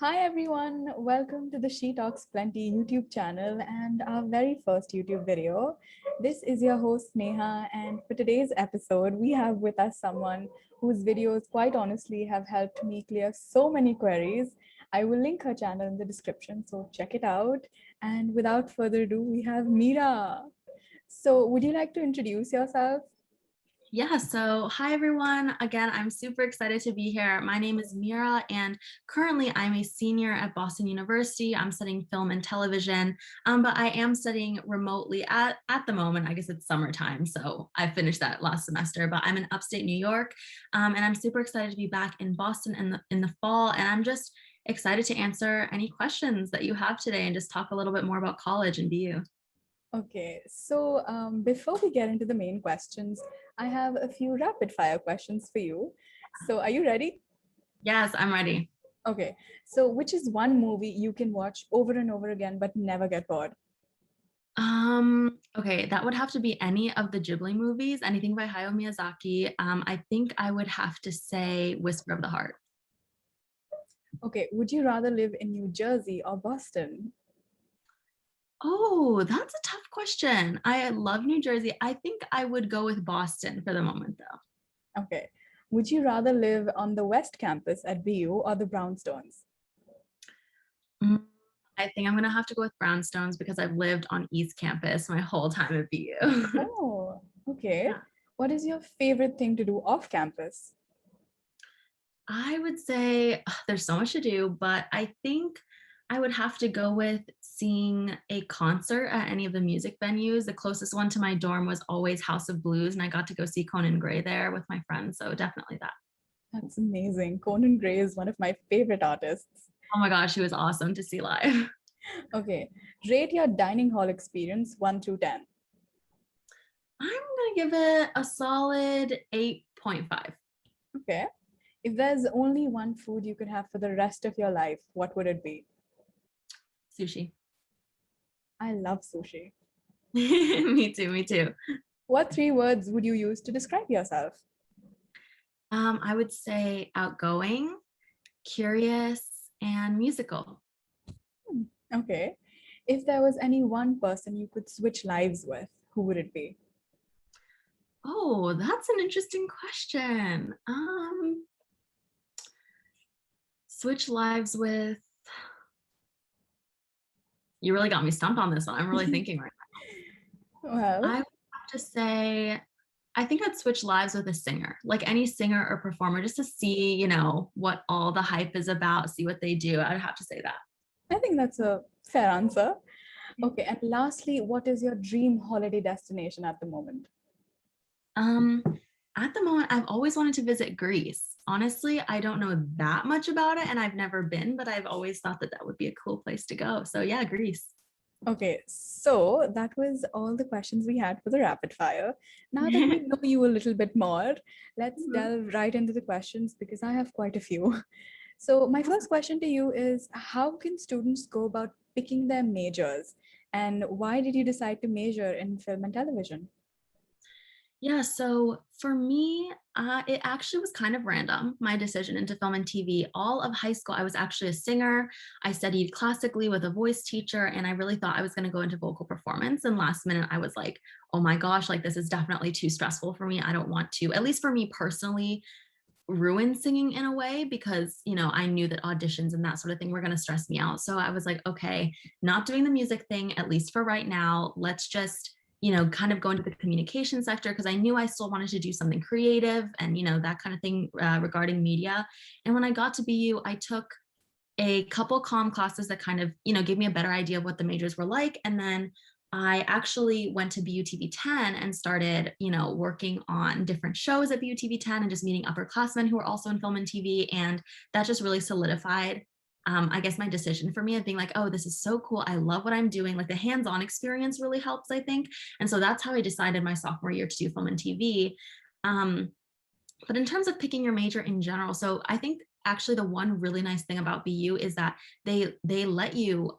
Hi everyone, welcome to the She Talks Plenty YouTube channel and our very first YouTube video. This is your host Neha, and for today's episode, we have with us someone whose videos quite honestly have helped me clear so many queries. I will link her channel in the description, so check it out. And without further ado, we have Meera. So would you like to introduce yourself? Yeah, so hi everyone. Again, I'm super excited to be here. My name is Mira, and currently I'm a senior at Boston University. I'm studying film and television, but I am studying remotely at the moment. I guess it's summertime, so I finished that last semester, but I'm in upstate New York, and I'm super excited to be back in Boston in the fall, and I'm just excited to answer any questions that you have today and just talk a little bit more about college and BU. Okay, so before we get into the main questions, I have a few rapid fire questions for you. So, are you ready? Yes, I'm ready. Okay, so which is one movie you can watch over and over again but never get bored? Okay, that would have to be any of the Ghibli movies, anything by Hayao Miyazaki. I think I would have to say Whisper of the Heart. Okay, would you rather live in New Jersey or Boston? Oh, that's a tough question. I love New Jersey. I think I would go with Boston for the moment, though. Okay, would you rather live on the West Campus at BU or the Brownstones? Mm, I think I'm gonna have to go with Brownstones because I've lived on East Campus my whole time at BU. Oh, okay. Yeah. What is your favorite thing to do off campus? I would say there's so much to do, but I think I would have to go with seeing a concert at any of the music venues. The closest one to my dorm was always House of Blues, and I got to go see Conan Gray there with my friends. So definitely that. That's amazing. Conan Gray is one of my favorite artists. Oh my gosh, she was awesome to see live. Okay, rate your dining hall experience 1 through 10. I'm gonna give it a solid 8.5. Okay. If there's only one food you could have for the rest of your life, what would it be? Sushi. I love sushi. Me too, me too. What three words would you use to describe yourself? I would say outgoing, curious, and musical. Okay. If there was any one person you could switch lives with, who would it be? Oh, that's an interesting question. Switch lives with. You really got me stumped on this one. I'm really thinking right now. I Well, would have to say, I think I'd switch lives with a singer, like any singer or performer, just to see, what all the hype is about, see what they do. I'd have to say that. I think that's a fair answer. Okay. And lastly, what is your dream holiday destination at the moment? Um, at the moment, I've always wanted to visit Greece. Honestly, I don't know that much about it and I've never been, but I've always thought that that would be a cool place to go. So yeah, Greece. Okay, so that was all the questions we had for the rapid fire. Now that we know you a little bit more, let's delve right into the questions because I have quite a few. So, my first question to you is, how can students go about picking their majors? And why did you decide to major in film and television? Yeah, so for me, it actually was kind of random, my decision into film and TV. All of high school, I was actually a singer. I studied classically with a voice teacher, and I really thought I was going to go into vocal performance. And last minute, I was like, oh my gosh, like this is definitely too stressful for me. I don't want to, at least for me personally, ruin singing in a way because, I knew that auditions and that sort of thing were going to stress me out. So I was like, okay, not doing the music thing, at least for right now. Let's just kind of go into the communication sector because I knew I still wanted to do something creative and, that kind of thing regarding media. And when I got to BU, I took a couple comm classes that kind of, gave me a better idea of what the majors were like. And then I actually went to BUTV 10 and started, working on different shows at BUTV 10 and just meeting upperclassmen who were also in film and TV. And that just really solidified, I guess, my decision for me of being like, oh, this is so cool. I love what I'm doing. Like the hands-on experience really helps, I think. And so that's how I decided my sophomore year to do film and TV. But in terms of picking your major in general, so I think actually the one really nice thing about BU is that they let you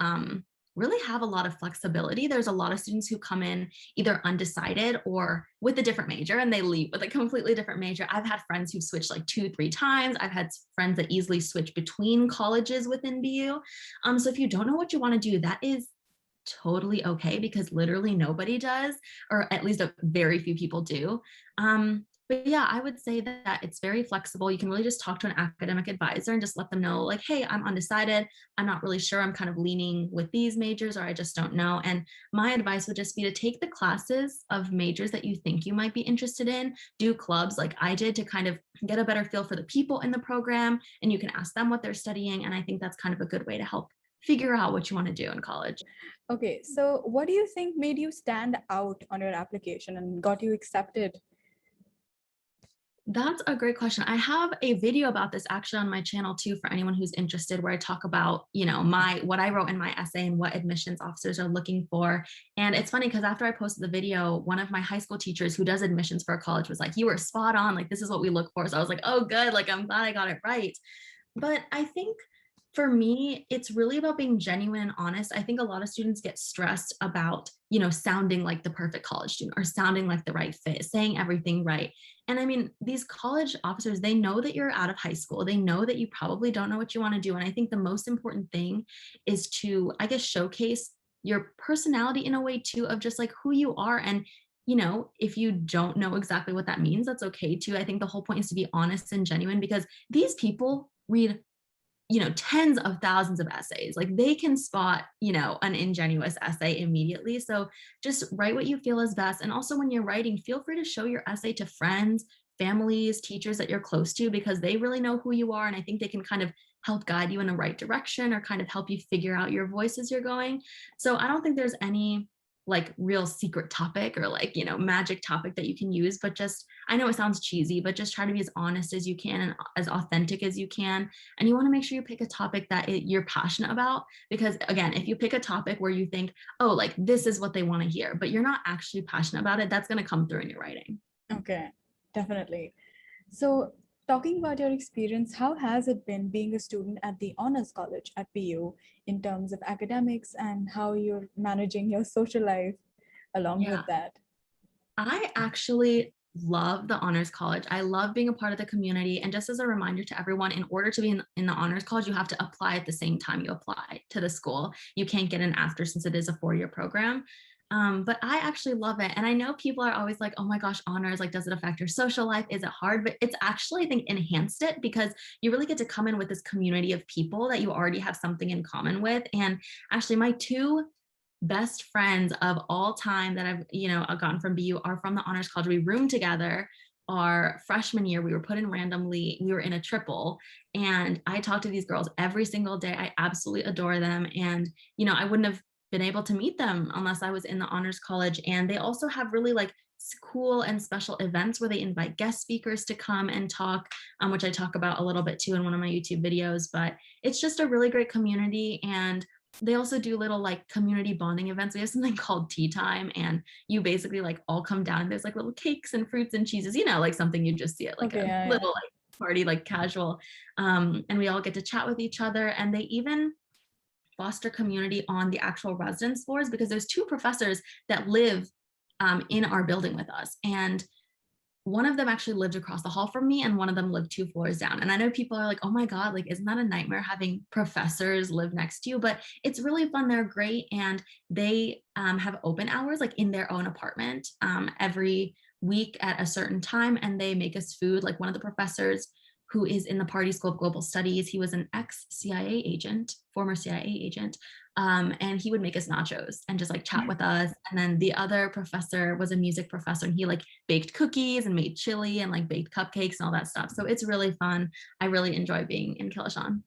really have a lot of flexibility. There's a lot of students who come in either undecided or with a different major and they leave with a completely different major. I've had friends who've switched like 2-3 times. I've had friends that easily switch between colleges within BU. So if you don't know what you want to do, that is totally okay, because literally nobody does, or at least a very few people do. But yeah, I would say that it's very flexible. You can really just talk to an academic advisor and just let them know, like, hey, I'm undecided. I'm not really sure. I'm kind of leaning with these majors, or I just don't know. And my advice would just be to take the classes of majors that you think you might be interested in, do clubs like I did to kind of get a better feel for the people in the program. And you can ask them what they're studying. And I think that's kind of a good way to help figure out what you want to do in college. Okay, so what do you think made you stand out on your application and got you accepted? That's a great question. I have a video about this actually on my channel too, for anyone who's interested, where I talk about, what I wrote in my essay and what admissions officers are looking for. And it's funny because after I posted the video, one of my high school teachers who does admissions for a college was like, you were spot on. Like, this is what we look for. So I was like, oh, good. Like, I'm glad I got it right. But I think for me, it's really about being genuine and honest. I think a lot of students get stressed about, sounding like the perfect college student or sounding like the right fit, saying everything right. And I mean, these college officers, they know that you're out of high school. They know that you probably don't know what you want to do. And I think the most important thing is to, I guess, showcase your personality in a way too, of just like who you are. And if you don't know exactly what that means, that's okay too. I think the whole point is to be honest and genuine, because these people read tens of thousands of essays. Like, they can spot, an ingenuous essay immediately. So just write what you feel is best. And also, when you're writing, feel free to show your essay to friends, families, teachers that you're close to, because they really know who you are. And I think they can kind of help guide you in the right direction, or kind of help you figure out your voice as you're going. So I don't think there's any like real secret topic or like, magic topic that you can use, but just, I know it sounds cheesy, but just try to be as honest as you can and as authentic as you can. And you want to make sure you pick a topic that you're passionate about, because again, if you pick a topic where you think, oh, like this is what they want to hear, but you're not actually passionate about it, that's going to come through in your writing. Okay, definitely. So, talking about your experience, how has it been being a student at the Honors College at BU in terms of academics and how you're managing your social life along Yeah, with that? I actually love the Honors College. I love being a part of the community. And just as a reminder to everyone, in order to be in the Honors College, you have to apply at the same time you apply to the school. You can't get in after, since it is a 4-year program. But I actually love it. And I know people are always like, oh my gosh, honors, like, does it affect your social life? Is it hard? But it's actually, I think, enhanced it, because you really get to come in with this community of people that you already have something in common with. And actually, my two best friends of all time that I've gotten from BU are from the Honors College. We roomed together our freshman year. We were put in randomly. We were in a triple, and I talk to these girls every single day. I absolutely adore them. And, I wouldn't have been able to meet them unless I was in the Honors College. And they also have really like cool and special events where they invite guest speakers to come and talk, which I talk about a little bit too in one of my YouTube videos. But it's just a really great community. And they also do little like community bonding events. We have something called tea time, and you basically like all come down. There's like little cakes and fruits and cheeses, like something you just see at like Okay, a yeah, yeah. little like party, like casual. And we all get to chat with each other. And they even foster community on the actual residence floors, because there's 2 professors that live in our building with us. And one of them actually lived across the hall from me, and one of them lived 2 floors down. And I know people are like, oh my God, like, isn't that a nightmare having professors live next to you? But it's really fun. They're great. And they have open hours like in their own apartment every week at a certain time. And they make us food. Like, one of the professors who is in the Party School of Global Studies, he was an ex-CIA agent, former CIA agent. And he would make us nachos and just like chat with us. And then the other professor was a music professor, and he like baked cookies and made chili and like baked cupcakes and all that stuff. So it's really fun. I really enjoy being in Kilishan.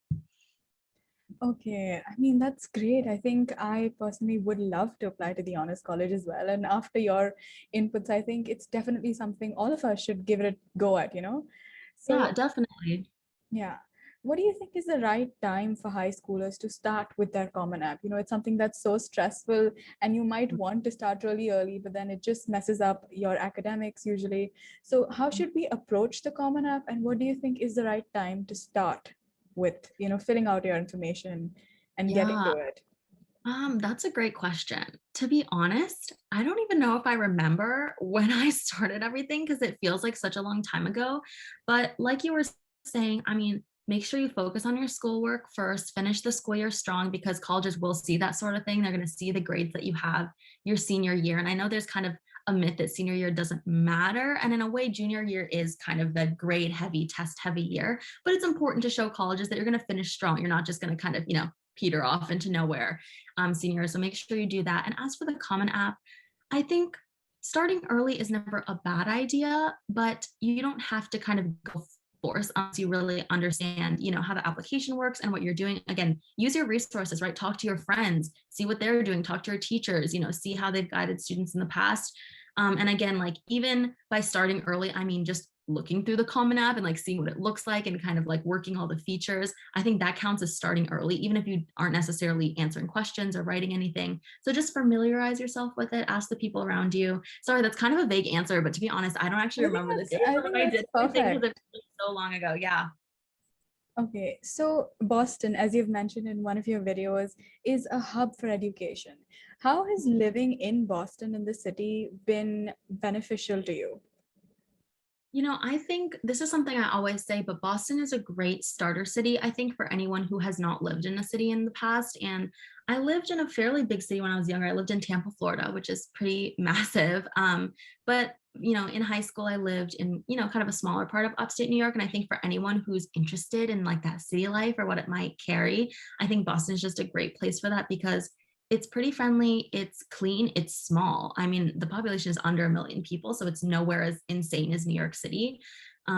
Okay, I mean, that's great. I think I personally would love to apply to the Honors College as well. And after your inputs, I think it's definitely something all of us should give it a go at. Yeah, So, definitely. yeah. What do you think is the right time for high schoolers to start with their Common App? It's something that's so stressful and you might want to start really early, but then it just messes up your academics usually. So how should we approach the Common App, and what do you think is the right time to start with, filling out your information and getting Yeah. to it? That's a great question. To be honest, I don't even know if I remember when I started everything because it feels like such a long time ago. But like you were saying, I mean, make sure you focus on your schoolwork first, finish the school year strong because colleges will see that sort of thing. They're going to see the grades that you have your senior year. And I know there's kind of a myth that senior year doesn't matter. And in a way, junior year is kind of the grade heavy, test heavy year. But it's important to show colleges that you're going to finish strong. You're not just going to kind of, peter off into nowhere seniors. So make sure you do that. And as for the Common App, I think starting early is never a bad idea, but you don't have to kind of go force unless you really understand, how the application works and what you're doing. Again, use your resources, right? Talk to your friends, see what they're doing, talk to your teachers, see how they've guided students in the past. And again, like even by starting early, I mean, just looking through the Common App and like seeing what it looks like and kind of like working all the features. I think that counts as starting early, even if you aren't necessarily answering questions or writing anything. So just familiarize yourself with it, ask the people around you. Sorry, that's kind of a vague answer, but to be honest, I don't actually remember the days I when think I that's did everything because perfect. it was so long ago. Yeah. Okay, so Boston, as you've mentioned in one of your videos, is a hub for education. How has living in Boston in the city been beneficial to you? I think this is something I always say, but Boston is a great starter city, I think, for anyone who has not lived in a city in the past. And I lived in a fairly big city when I was younger. I lived in Tampa, Florida, which is pretty massive. But in high school, I lived in, kind of a smaller part of upstate New York. And I think for anyone who's interested in like that city life or what it might carry, I think Boston is just a great place for that because it's pretty friendly, it's clean, it's small. I mean, the population is under 1 million people, so it's nowhere as insane as New York City,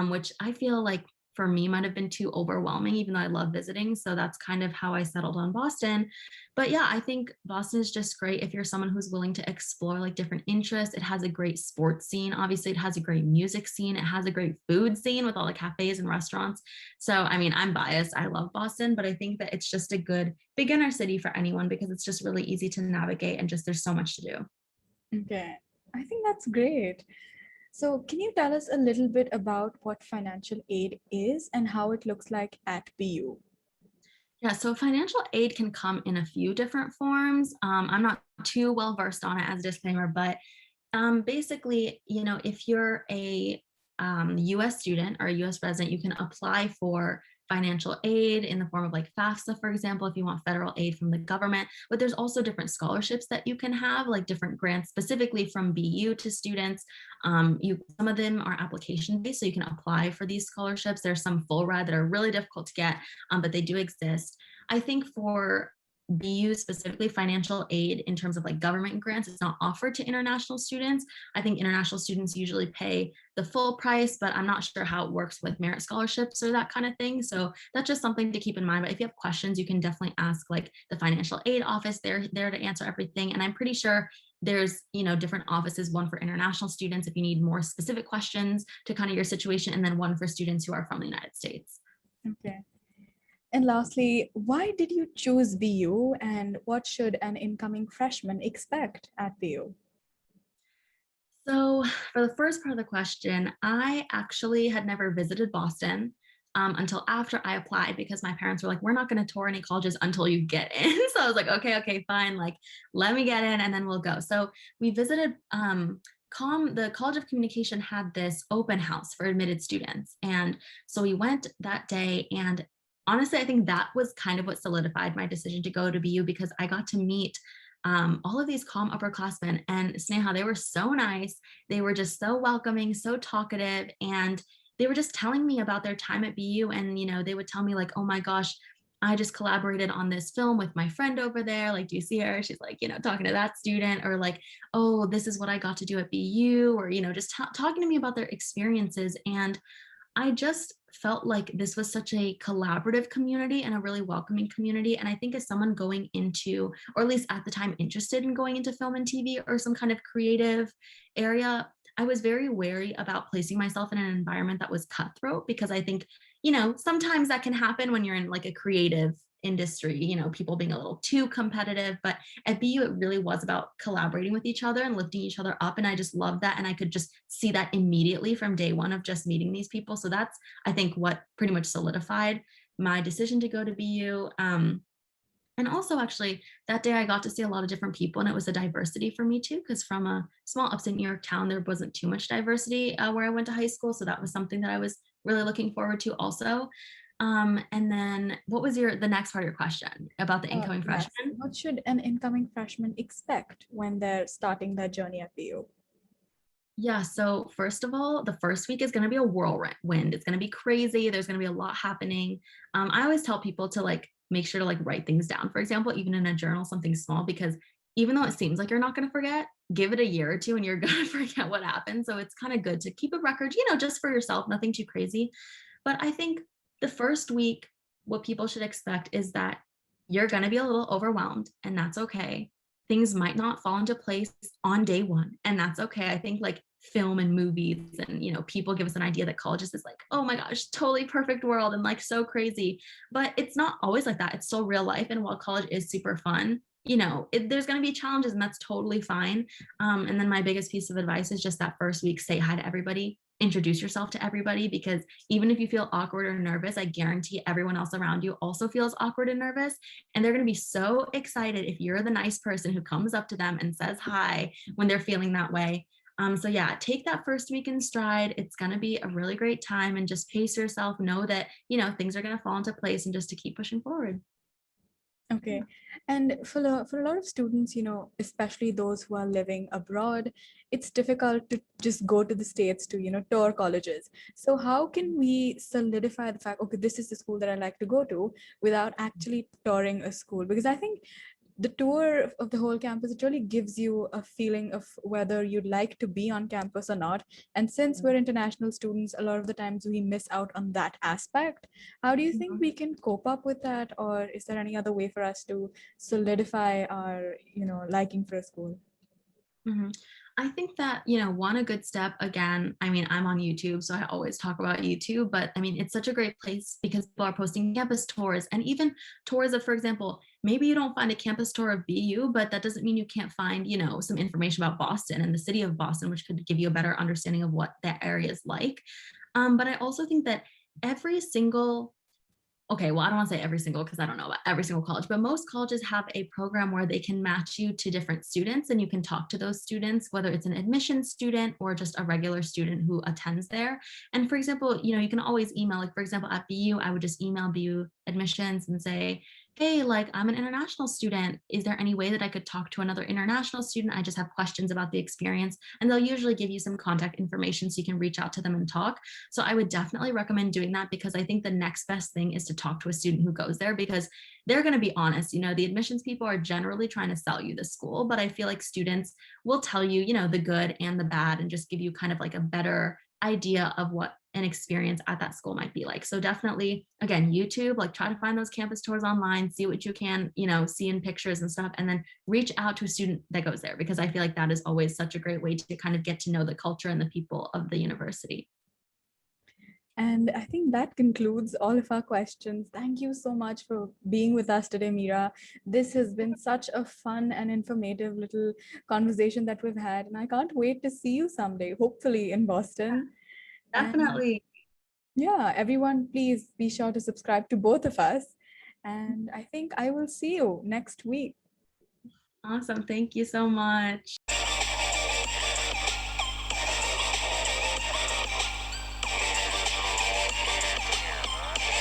which I feel like for me might have been too overwhelming, even though I love visiting. So that's kind of how I settled on Boston. But yeah, I think Boston is just great if you're someone who's willing to explore like different interests. It has a great sports scene. Obviously, it has a great music scene. It has a great food scene with all the cafes and restaurants. So, I mean, I'm biased. I love Boston, but I think that it's just a good beginner city for anyone because it's just really easy to navigate and just there's so much to do. Okay, I think that's great. So, can you tell us a little bit about what financial aid is and how it looks like at BU? Yeah, so financial aid can come in a few different forms. I'm not too well versed on it as a disclaimer, but basically, if you're a US student or a US resident, you can apply for financial aid in the form of like FAFSA, for example, if you want federal aid from the government. But there's also different scholarships that you can have, like different grants specifically from BU to students. Some of them are application based, so you can apply for these scholarships. There's some full ride that are really difficult to get, but they do exist. I think for BU specifically, financial aid in terms of like government grants, it's not offered to international students. I think international students usually pay the full price, but I'm not sure how it works with merit scholarships or that kind of thing. So that's just something to keep in mind. But if you have questions, you can definitely ask like the financial aid office. They're there to answer everything. And I'm pretty sure there's different offices, one for international students if you need more specific questions to kind of your situation, and then one for students who are from the United States. Okay. And lastly, why did you choose BU and what should an incoming freshman expect at BU? So, for the first part of the question, I actually had never visited Boston until after I applied because my parents were like, we're not going to tour any colleges until you get in. So I was like, okay, fine. Like, let me get in and then we'll go. So we visited the College of Communication had this open house for admitted students. And so we went that day. And honestly, I think that was kind of what solidified my decision to go to BU because I got to meet all of these calm upperclassmen, and Sneha, they were so nice. They were just so welcoming, so talkative, and they were just telling me about their time at BU. And they would tell me like, oh my gosh, I just collaborated on this film with my friend over there. Like, do you see her? She's like, talking to that student, or like, oh, this is what I got to do at BU, or just talking to me about their experiences. And I just felt like this was such a collaborative community and a really welcoming community. And I think as someone going into, or at least at the time interested in going into film and TV or some kind of creative area, I was very wary about placing myself in an environment that was cutthroat because I think, sometimes that can happen when you're in like a creative industry, people being a little too competitive. But at BU, it really was about collaborating with each other and lifting each other up. And I just loved that. And I could just see that immediately from day one of just meeting these people. So that's, I think, what pretty much solidified my decision to go to BU. And also, actually, that day I got to see a lot of different people, and it was a diversity for me too, because from a small upstate New York town, there wasn't too much diversity where I went to high school. So that was something that I was really looking forward to also. And then what was the next part of your question about the incoming Yes. freshmen? What should an incoming freshman expect when they're starting their journey at BU? Yeah, so first of all, the first week is going to be a whirlwind. It's going to be crazy. There's going to be a lot happening. I always tell people to like make sure to like write things down, for example, even in a journal, something small, because even though it seems like you're not going to forget, give it a year or two and you're going to forget what happened. So it's kind of good to keep a record, just for yourself, nothing too crazy. But I think the first week, what people should expect is that you're going to be a little overwhelmed, and that's okay. Things might not fall into place on day one, and that's okay. I think like film and movies and people give us an idea that college is this like, oh my gosh, totally perfect world and like so crazy, but it's not always like that. It's still real life, and while college is super fun, there's going to be challenges, and that's totally fine. And then my biggest piece of advice is just that first week, say hi to everybody, introduce yourself to everybody, because even if you feel awkward or nervous, I guarantee everyone else around you also feels awkward and nervous, and they're going to be so excited if you're the nice person who comes up to them and says hi when they're feeling that way. So yeah, take that first week in stride. It's going to be a really great time, and just pace yourself. Know that, things are going to fall into place, and just to keep pushing forward. Okay. And for a lot of students, especially those who are living abroad, it's difficult to just go to the States to, tour colleges. So how can we solidify the fact, okay, this is the school that I like to go to without actually touring a school? Because I think the tour of the whole campus, it really gives you a feeling of whether you'd like to be on campus or not. And since we're international students, a lot of the times we miss out on that aspect. How do you think we can cope up with that? Or is there any other way for us to solidify our, liking for a school? Mhm. I think that, a good step, again, I mean, I'm on YouTube, so I always talk about YouTube, but I mean, it's such a great place because people are posting campus tours, and even tours of, for example, maybe you don't find a campus tour of BU, but that doesn't mean you can't find, some information about Boston and the city of Boston, which could give you a better understanding of what that area is like. But I also think that every single okay, well, I don't want to say every single because I don't know about every single college, but most colleges have a program where they can match you to different students, and you can talk to those students, whether it's an admissions student or just a regular student who attends there. And for example, you can always email, like for example, at BU, I would just email BU admissions and say, hey, like I'm an international student. Is there any way that I could talk to another international student? I just have questions about the experience. And they'll usually give you some contact information so you can reach out to them and talk. So I would definitely recommend doing that, because I think the next best thing is to talk to a student who goes there, because they're going to be honest. The admissions people are generally trying to sell you the school, but I feel like students will tell you, the good and the bad, and just give you kind of like a better idea of what an experience at that school might be like. So definitely, again, YouTube, like try to find those campus tours online, see what you can, see in pictures and stuff, and then reach out to a student that goes there, because I feel like that is always such a great way to kind of get to know the culture and the people of the university. And I think that concludes all of our questions. Thank you so much for being with us today, Mira. This has been such a fun and informative little conversation that we've had. And I can't wait to see you someday, hopefully in Boston. And Definitely. yeah, everyone, please be sure to subscribe to both of us. And I think I will see you next week. Awesome. Thank you so much.